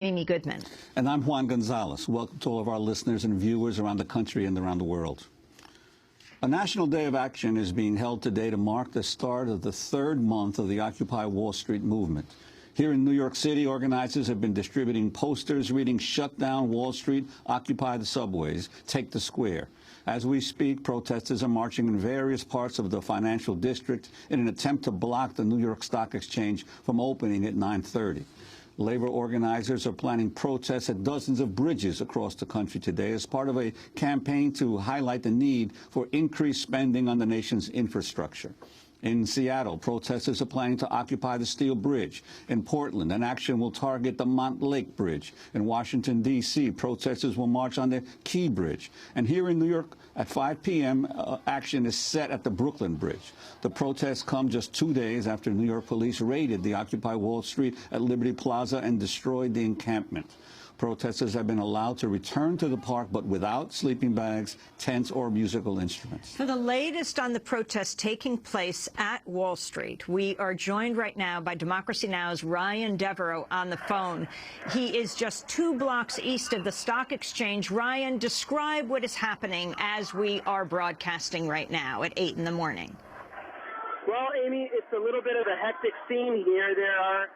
Amy Goodman. And I'm Juan Gonzalez. Welcome to all of our listeners and viewers around the country and around the world. A National Day of Action is being held today to mark the start of the third month of the Occupy Wall Street movement. Here in New York City, organizers have been distributing posters reading "Shut down Wall Street, occupy the subways, take the square." As we speak, protesters are marching in various parts of the financial district in an attempt to block the New York Stock Exchange from opening at 9:30. Labor organizers are planning protests at dozens of bridges across the country today as part of a campaign to highlight the need for increased spending on the nation's infrastructure. In Seattle, protesters are planning to occupy the Steel Bridge. In Portland, an action will target the Montlake Bridge. In Washington, D.C., protesters will march on the Key Bridge. And here in New York, at 5 p.m., action is set at the Brooklyn Bridge. The protests come just 2 days after New York police raided the Occupy Wall Street at Liberty Plaza and destroyed the encampment. Protesters have been allowed to return to the park, but without sleeping bags, tents, or musical instruments. For the latest on the protests taking place at Wall Street, we are joined right now by Democracy Now!'s Ryan Devereaux on the phone. He is just 2 blocks east of the Stock Exchange. Ryan, describe what is happening as we are broadcasting right now at 8 in the morning. Well, Amy, it's a little bit of a hectic scene here.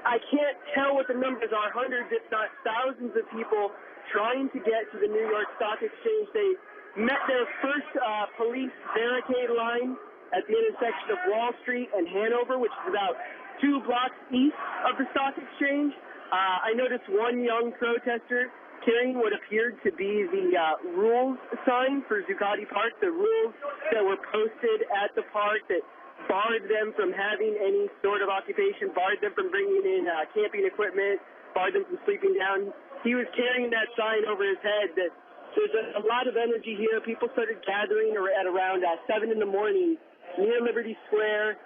I can't tell what the numbers are, hundreds if not thousands of people trying to get to the New York Stock Exchange. They met their first police barricade line at the intersection of Wall Street and Hanover, which is about 2 blocks east of the Stock Exchange. I noticed one young protester carrying what appeared to be the rules sign for Zuccotti Park, the rules that were posted at the park that barred them from having any sort of occupation, barred them from bringing in camping equipment, barred them from sleeping down. He was carrying that sign over his head. That there's a lot of energy here. People started gathering at around 7 in the morning near Liberty Square.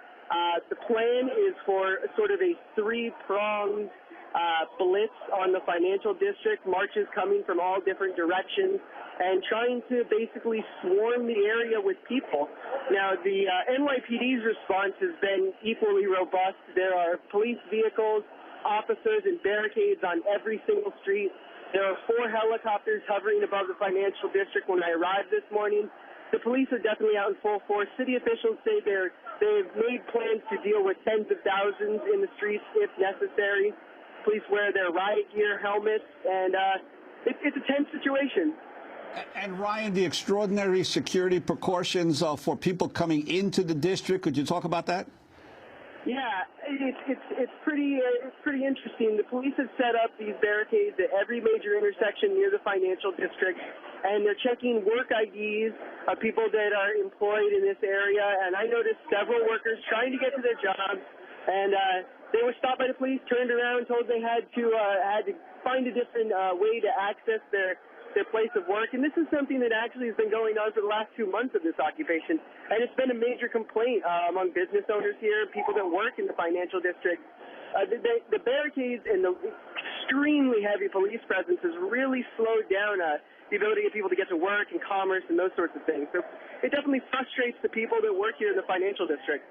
The plan is for sort of a 3-pronged blitz on the financial district, marches coming from all different directions, and trying to basically swarm the area with people. Now, the NYPD's response has been equally robust. There are police vehicles, officers, and barricades on every single street. There are 4 helicopters hovering above the financial district when I arrived this morning. The police are definitely out in full force. City officials say they've made plans to deal with tens of thousands in the streets if necessary. Police wear their riot gear, helmets, and it's a tense situation. And Ryan, the extraordinary security precautions for people coming into the district, could you talk about that? Yeah, it's pretty interesting. The police have set up these barricades at every major intersection near the financial district, and they're checking work IDs of people that are employed in this area. And I noticed several workers trying to get to their jobs, and they were stopped by the police, turned around, told they had to find a different way to access their place of work. And this is something that actually has been going on for the last 2 months of this occupation. And it's been a major complaint among business owners here, people that work in the financial district. The barricades and the extremely heavy police presence has really slowed down the ability of people to get to work and commerce and those sorts of things. So it definitely frustrates the people that work here in the financial district.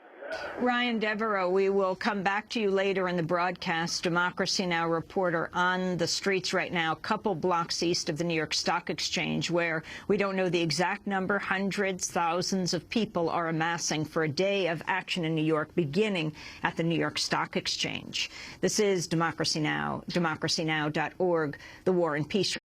Ryan Devereaux, we will come back to you later in the broadcast. Democracy Now! Reporter on the streets right now, a couple blocks east of the New York Stock Exchange, where we don't know the exact number. Hundreds, thousands of people are amassing for a day of action in New York, beginning at the New York Stock Exchange. This is Democracy Now!, democracynow.org, the War and Peace